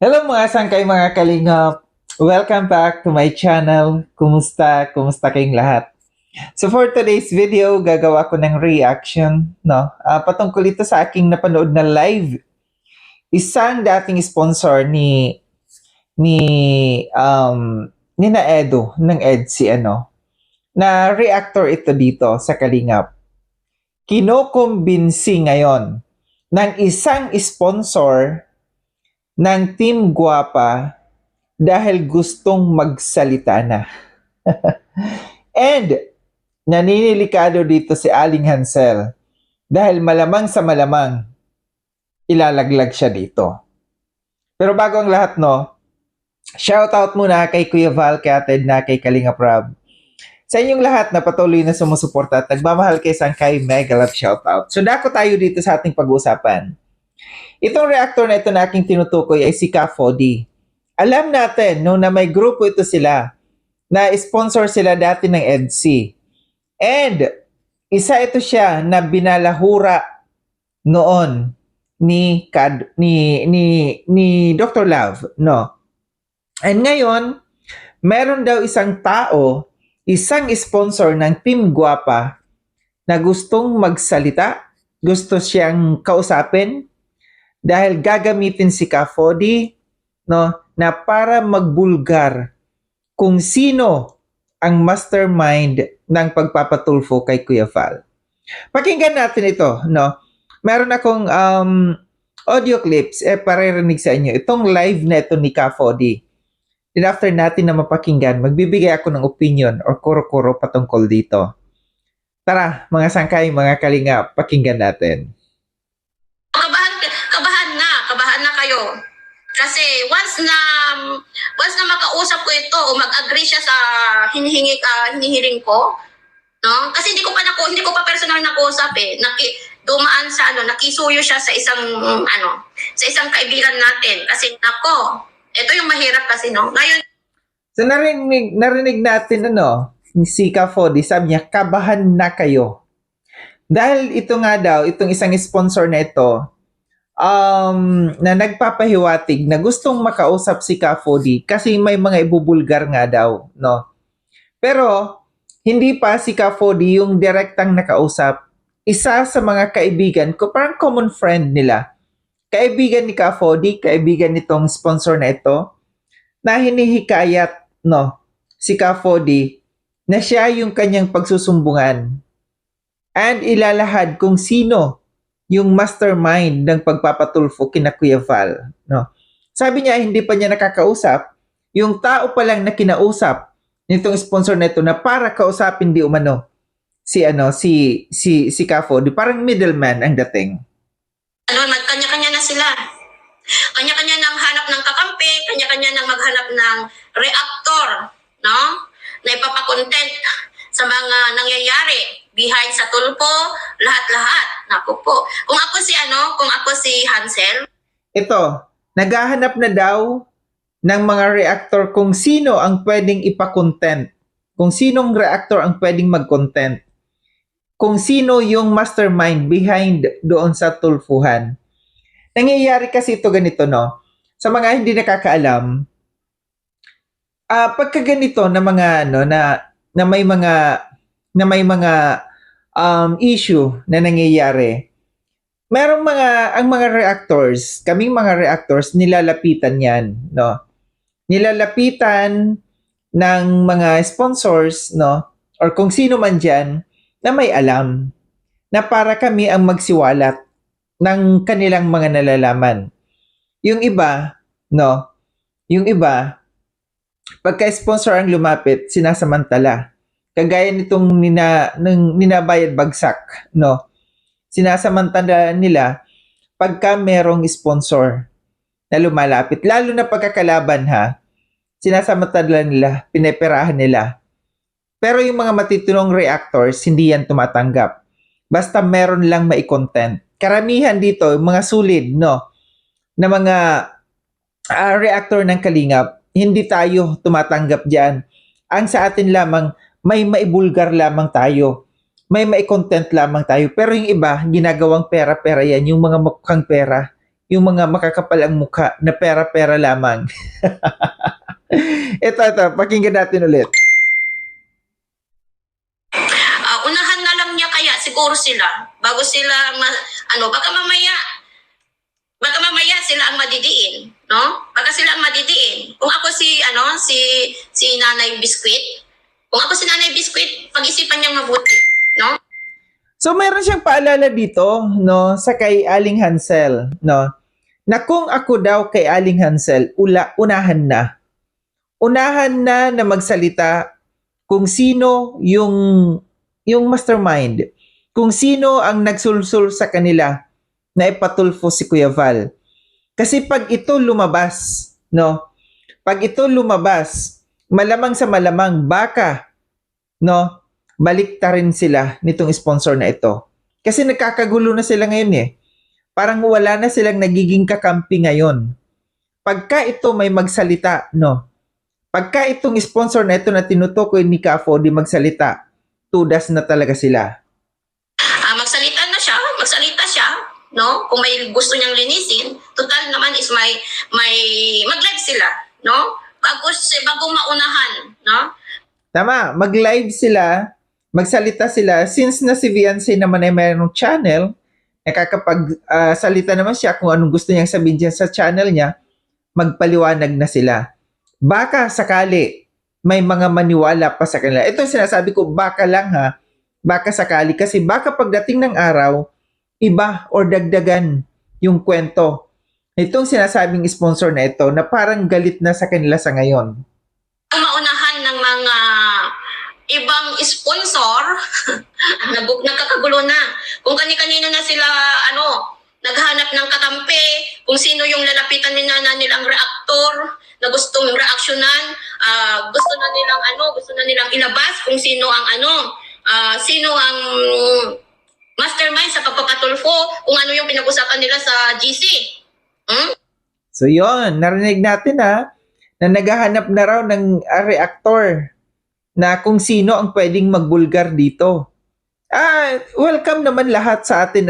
Hello mga sangkay mga kalingap! Welcome back to my channel. Kumusta? Kumusta kayong lahat? So for today's video, gagawa ko ng reaction, no? Patungkol ito sa aking napanood na live. Isang dating sponsor ni ni na Edo ng EDSI na reactor ito dito sa Kalingap. Kinokumbinsi ngayon ng isang sponsor ng Team Guapa dahil gustong magsalita na. And naninilikado dito si Aling Hansel dahil malamang sa malamang ilalaglag siya dito. Pero bago ang lahat, shoutout muna kay Kuya Val, kay Ate Edna, kay Kalinga Prab. Sa inyong lahat na patuloy na sumusuporta at nagmamahal kay Sangkay, mega love shoutout. So dako tayo dito sa ating pag-uusapan. Itong reactor na ito na aking tinutukoy ay si Ka4D. Alam natin na may grupo ito sila na sponsor sila dati ng EDSI. And isa ito siya na binalahura noon ni Dr. Love, no? And ngayon, meron daw isang tao, isang sponsor ng Team Guapa na gustong magsalita, gusto siyang kausapin dahil gagamitin si Ka4D, na para magbulgar kung sino ang mastermind ng pagpapatulfo kay Kuya Val. Pakinggan natin ito, Meron akong audio clips paririnig sa inyo. Itong live na ito ni Ka4D. Then after natin na mapakinggan, magbibigay ako ng opinion or kuro-kuro patungkol dito. Tara, mga sangkay, mga kalinga, pakinggan natin. Kabahan na kayo. Kasi once na makausap ko ito o mag-agree siya sa hinihiling ko, no? Kasi hindi ko pa personal nakausap eh. Dumaan sa nakisuyo siya sa isang kaibigan natin. Kasi ito yung mahirap kasi, no. Ngayon, so narinig natin si Ka4D, sabi niya, kabahan na kayo. Dahil ito nga daw, itong isang sponsor na ito, na nagpapahiwatig na gustong makausap si Ka4D kasi may mga ibubulgar nga daw, no? Pero, hindi pa si Ka4D yung direktang nakausap. Isa sa mga kaibigan ko, parang common friend nila. Kaibigan ni Ka4D, kaibigan nitong sponsor na ito, na hinihikayat, si Ka4D, na siya yung kanyang pagsusumbungan. And ilalahad kung sino yung mastermind ng pagpapatulfo kina Kuya Val, no? Sabi niya hindi pa niya nakakausap, yung tao pa lang na kinausap nitong sponsor nito na para kausapin di umano si Ka4D, parang middleman ang dating. kanya-kanya na sila. Kanya-kanya nang hanap ng kakampi, kanya-kanya nang maghanap ng reactor, no? Na ipapakontent sa mga nangyayari behind sa tulpo, lahat-lahat. Naku po. Kung ako si Hansel, ito, naghahanap na daw ng mga reactor kung sino ang pwedeng ipakontent. Kung sinong reactor ang pwedeng mag-content. Kung sino yung mastermind behind doon sa tulfuhan. Nangyayari kasi ito ganito, Sa mga hindi nakakaalam, pagka ganito na mga na may mga issue na nangyayari, ang mga reactors, kaming mga reactors, nilalapitan yan, Nilalapitan ng mga sponsors, or kung sino man dyan, na may alam, na para kami ang magsiwalat ng kanilang mga nalalaman. Yung iba, pagka-sponsor ang lumapit, sinasamantala. Kagaya nitong ninabayad bagsak, Sinasamantala nila pagka merong sponsor na lumalapit. Lalo na pagkakalaban, sinasamantala nila, pineperahan nila. Pero yung mga matitinong reactors, hindi yan tumatanggap. Basta meron lang mai-content. Karamihan dito, mga sulid, na mga reactor ng Kalingap, hindi tayo tumatanggap dyan. Ang sa atin lamang, may maibulgar lamang tayo. May mai-content lamang tayo. Pero yung iba, ginagawang pera-pera yan. Yung mga mukhang pera, yung mga makakapal ang mukha na pera-pera lamang. Ito, pakinggan natin ulit. Unahan na lang niya kaya siguro sila bago sila baka mamaya sila ang madidiin, no? Baka sila ang madidiin. Kung ako si Nanay Biscuit, kung ako si Nanay Biscuit, pag-isipan niyang mabuti, no? So meron siyang paalala dito, no, sa kay Aling Hansel, no, na kung ako daw kay Aling Hansel, unahan na. Unahan na magsalita kung sino yung mastermind, kung sino ang nagsulsul sa kanila na ipatulfo si Kuya Val. Kasi pag ito lumabas, no, pag ito lumabas, malamang sa malamang baka, no, balik ta rin sila nitong sponsor na ito. Kasi nagkakagulo na sila ngayon eh. Parang wala na silang nagiging kakampi ngayon. Pagka ito may magsalita, no, pagka itong sponsor na ito na tinutukoy ni Kafo di magsalita, tudas na talaga sila. Magsalita siya, no? Kung may gusto niyang linisin, total naman is may mag-live sila, no? Bago maunahan, no? Tama, mag-live sila, magsalita sila. Since na si Viancy naman ay mayroong channel, nakakapag-salita naman siya kung anong gusto niyang sabihin dyan sa channel niya, magpaliwanag na sila. Baka sakali, may mga maniwala pa sa kanila. Ito sinasabi ko, baka lang ha, baka sakali. Kasi baka pagdating ng araw, iba or dagdagan yung kwento. Itong sinasabing sponsor na ito na parang galit na sa kanila sa ngayon. Ang maunahan ng mga ibang sponsor, nagkakagulo na. Kung kani-kanino na sila, naghanap ng kakampi, kung sino yung lalapitan nilang reactor, na gustong reaksyonan, gusto na nilang ilabas kung sino ang mastermind sa pagpapatulfo, kung ano yung pinag-usapan nila sa GC. So yon, narinig natin na naghahanap na raw ng reactor na kung sino ang pwedeng magbulgar dito. Welcome naman lahat sa atin,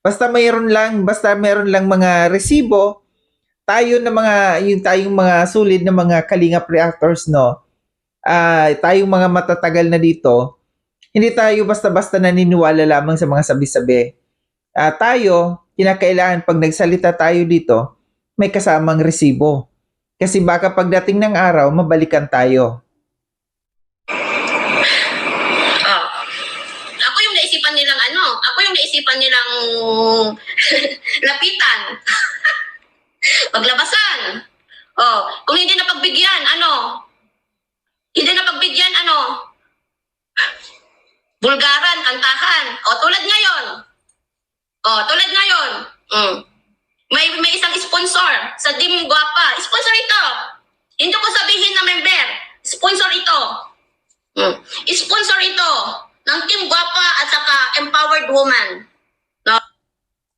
Basta mayroon lang mga resibo, tayong mga solid na mga kalingap reactors, tayong mga matatagal na dito, hindi tayo basta-basta naniniwala lamang sa mga sabi-sabi. Tayo, kinakailangan pag nagsalita tayo dito, may kasamang resibo. Kasi baka pagdating ng araw, mabalikan tayo. Ako yung naisipan nilang lapitan. Paglabasan. Kung hindi na pagbigyan, bulgaran, kantahan. Tulad ngayon. May isang sponsor sa Team Guapa. Sponsor ito. Hindi ko sabihin na member. Sponsor ito. Sponsor ito ng Team Guapa at saka Empowered Woman.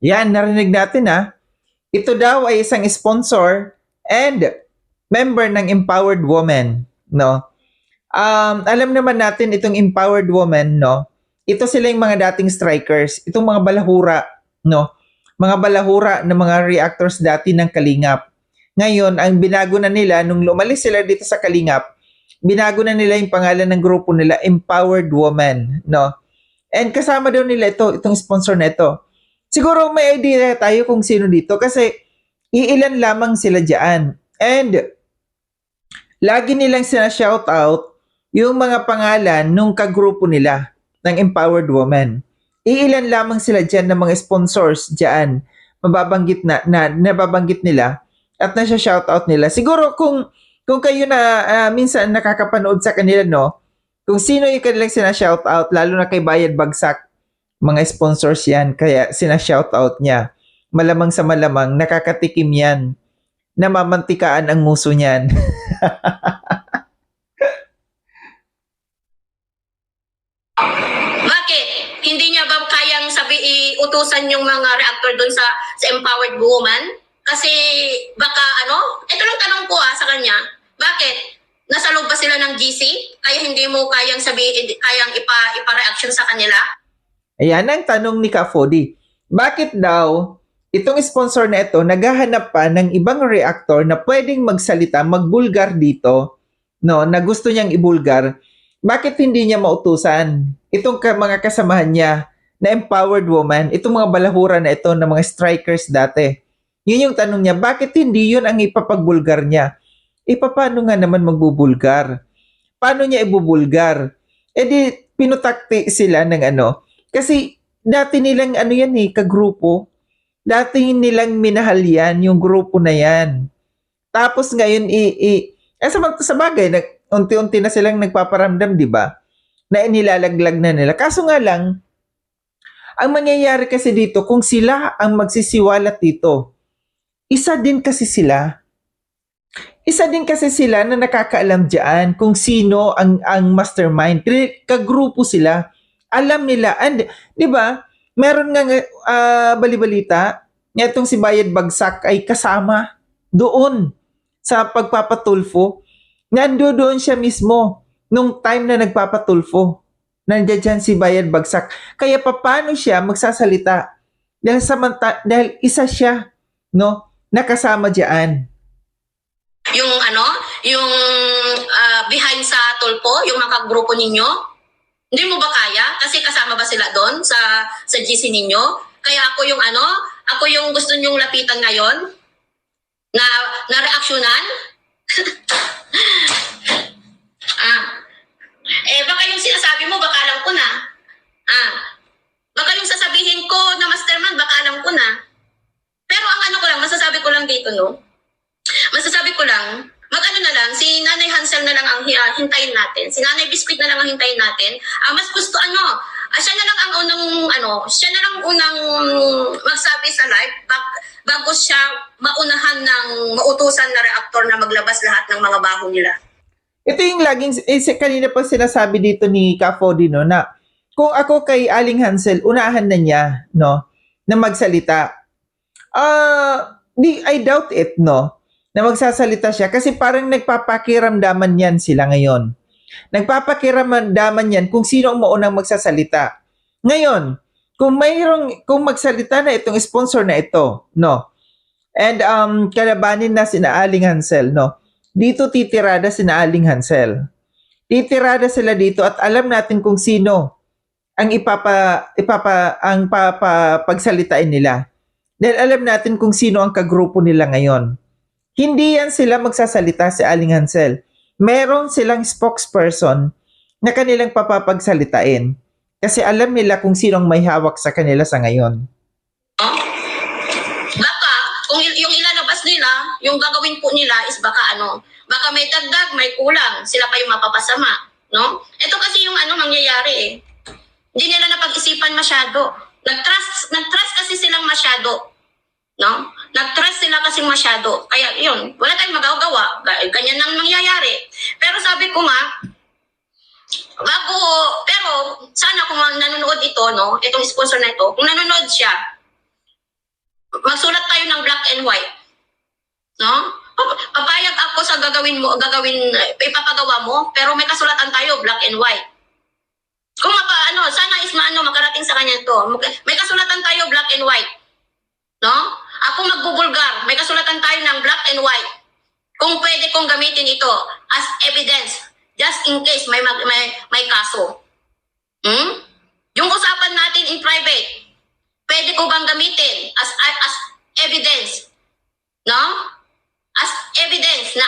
Yan, narinig natin Ito daw ay isang sponsor and member ng Empowered Woman, alam naman natin itong Empowered Woman, ito sila yung mga dating strikers, itong mga balahura, mga balahura ng mga reactors dati ng Kalingap. Ngayon, ang binago na nila, nung lumalis sila dito sa Kalingap, binago na nila yung pangalan ng grupo nila, Empowered Woman, And kasama daw nila itong sponsor na ito. Siguro may idea tayo kung sino dito kasi iilan lamang sila dyan. And lagi nilang sina-shoutout yung mga pangalan nung kagrupo nila ng Empowered Woman. Iilan lamang sila dyan ng mga sponsors dyan. Nababanggit nila at nasa-shoutout nila. Siguro kung kayo na minsan nakakapanood sa kanila, kung sino yung kanilang sina-shoutout, lalo na kay Bayad Bagsak, mga sponsors yan, kaya sina-shoutout niya. Malamang sa malamang, nakakatikim yan. Namamantikaan ang nguso niyan. Bakit? Hindi niya ba kayang utusan yung mga reactor doon sa Empowered Woman? Kasi baka ito lang tanong ko sa kanya, bakit? Nasa loob ba sila ng GC? Kaya hindi mo kayang ipa-reaction sa kanila? Ayan ang tanong ni Ka Fody. Bakit daw itong sponsor na ito naghahanap pa ng ibang reactor na pwedeng magsalita, magbulgar dito, no, na gusto niyang ibulgar. Bakit hindi niya mautusan itong mga kasamahan niya na empowered woman, itong mga balahura na ito na mga strikers dati? Yun yung tanong niya, bakit hindi yun ang ipapagbulgar niya? Paano nga naman magbubulgar? Paano niya ibubulgar? Di pinutakti sila ng ano. Kasi dati nilang ano yan kagrupo. Dati nilang minahal yan, yung grupo na yan. Tapos ngayon, sa bagay, unti-unti na silang nagpaparamdam, di ba? Na inilalaglag na nila. Kaso nga lang, ang mangyayari kasi dito, kung sila ang magsisiwalat dito, isa din kasi sila na nakakaalam dyan kung sino ang mastermind. Kagrupo sila. Alam nila. And, di ba, meron nga balibalita, itong si Bayad Bagsak ay kasama doon sa pagpapatulfo. Nandoon siya mismo nung time na nagpapatulfo. Nandiyan dyan si Bayad Bagsak. Kaya paano siya magsasalita? Dahil isa siya, no, nakasama dyan. Yung behind sa tulpo, yung mga grupo ninyo, hindi mo ba kaya? Kasi kasama ba sila doon sa GC ninyo? Kaya ako yung gusto nyong lapitan ngayon na reaksyonan. Baka yung sinasabi mo, baka alam ko na. Baka yung sasabihin ko na mastermind, baka alam ko na. Pero masasabi ko lang dito, no? Masasabi ko lang, mag-ano na lang, si Nanay Hansel na lang ang hintayin natin. Si Nanay Biscuit na lang ang hintayin natin. Mas gusto, siya na lang ang unang magsabi sa live bago siya maunahan ng mautusan na reaktor na maglabas lahat ng mga baho nila. Ito yung laging, kanina pa sinasabi dito ni Ka Fody, no, na kung ako kay Aling Hansel, unahan na niya, no, na magsalita. I doubt it, no, na magsasalita siya kasi parang nagpapakiramdaman yan sila ngayon. Nagpapakiramdaman yan kung sino ang maunang magsasalita. Ngayon, kung magsalita na itong sponsor na ito, no, and kalabanin na sina Aling Hansel, no, dito titirada sina Aling Hansel. Titirada sila dito at alam natin kung sino ang papagsalitain nila. Dahil alam natin kung sino ang kagrupo nila ngayon. Hindi yan sila magsasalita si Aling Hansel. Meron silang spokesperson na kanilang papapagsalitain. Kasi alam nila kung sino ang may hawak sa kanila sa ngayon. Baka, kung yung ilalabas nila, yung gagawin po nila is baka baka may dagdag, may kulang, sila pa yung mapapasama, no? Ito kasi yung mangyayari Hindi nila napag-isipan masyado. Nag-trust kasi silang masyado. No? Nag-trust sila kasi masyado. Kaya yun, wala tayong magagawa. Ganyan ang mangyayari. Pero sabi ko nga, pero sana kung nanonood ito, no, itong sponsor na ito, kung nanonood siya, magsulat tayo ng black and white. No? Papayag ako sa ipapagawa mo, pero may kasulatan tayo, black and white. Kung sana is makarating sa kanya to. May kasulatan tayo, black and white. No? Ako magbubulgar, may kasulatan tayo ng black and white. Kung pwede kong gamitin ito as evidence, just in case may kaso. Yung usapan natin in private, pwede ko bang gamitin as evidence? No? As evidence na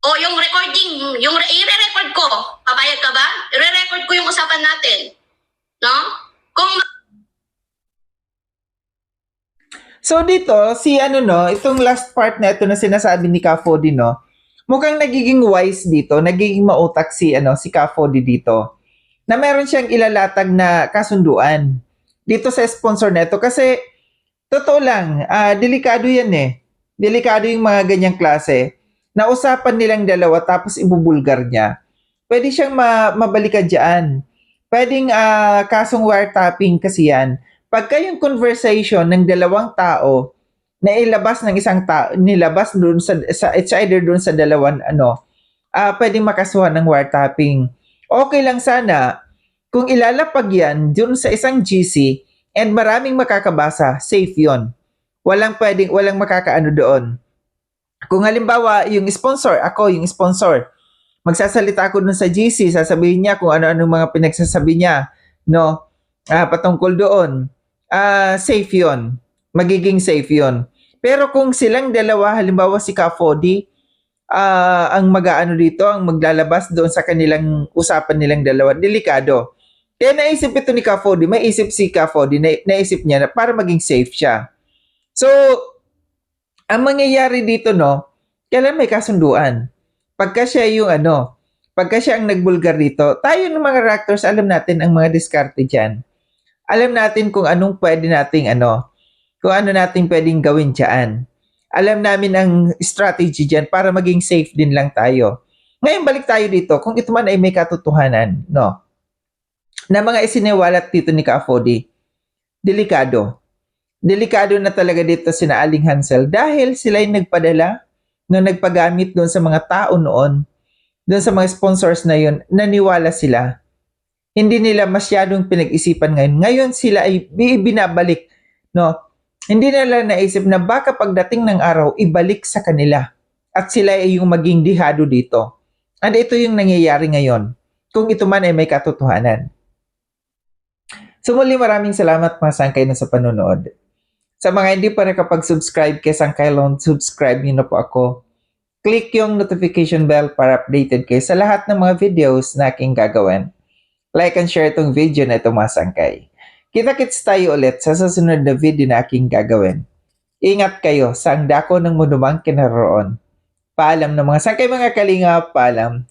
o yung recording, yung i-re-record ko, papayag ka ba? I-re-record ko yung usapan natin. No? So dito, itong last part na ito na sinasabi ni Ka Fody, no, mukhang nagiging wise dito, nagiging mautak si Ka Fody dito, na meron siyang ilalatag na kasunduan dito sa sponsor na ito. Kasi, totoo lang, delikado yan Delikado yung mga ganyang klase. Na usapan nilang dalawa tapos ibubulgar niya. Pwede siyang mabalikan dyan. Pwedeng kasong wiretapping kasi yan. Pagka yung conversation ng dalawang tao na ilabas ng isang tao, nilabas doon sa it's either doon sa dalawan pwedeng makasuhan ng wiretapping. Okay lang sana kung ilalapag yan doon sa isang GC and maraming makakabasa, safe yon. Walang makakaano doon. Kung halimbawa, yung sponsor, ako yung sponsor, magsasalita ako dun sa GC, sasabihin niya kung ano-ano mga pinagsasabi niya, no? Patungkol doon. Safe yon. Magiging safe yon. Pero kung silang dalawa, halimbawa si Ka-Fody, ang mag-aano dito, ang maglalabas doon sa kanilang usapan nilang dalawa, delikado. Kaya naisip ito ni Ka-Fody, may isip si Ka-Fody, naisip niya na para maging safe siya. So, ang mangyayari dito, no, kailan may kasunduan. Pagka siya ang nagbulgar dito, tayo ng mga reactors, alam natin ang mga diskarte dyan. Alam natin kung anong pwede nating kung ano nating pwedeng gawin dyan. Alam namin ang strategy dyan para maging safe din lang tayo. Ngayon, balik tayo dito. Kung ito man ay may katotohanan, no, na mga isiniwalat dito ni Ka-Fody, delikado. Delikado na talaga dito sina Aling Hansel dahil sila yung nagpadala nung nagpagamit doon sa mga tao noon, doon sa mga sponsors na yun, naniwala sila. Hindi nila masyadong pinag-isipan ngayon. Ngayon sila ay binabalik, no? Hindi nila naisip na baka pagdating ng araw, ibalik sa kanila. At sila ay yung maging dihado dito. And ito yung nangyayari ngayon. Kung ito man ay may katotohanan. So muli maraming salamat mga sangkay na sa panonood. Sa mga hindi pa nakapag-subscribe kay Sangkay Loan, subscribe niyo na po ako. Click yung notification bell para updated kayo sa lahat ng mga videos na aking gagawin. Like and share itong video na ito mga sangkay. Kita-kits tayo ulit sa susunod na video na aking gagawin. Ingat kayo sa ang dako ng munumang kinaroon. Paalam ng mga sangkay mga kalinga, paalam.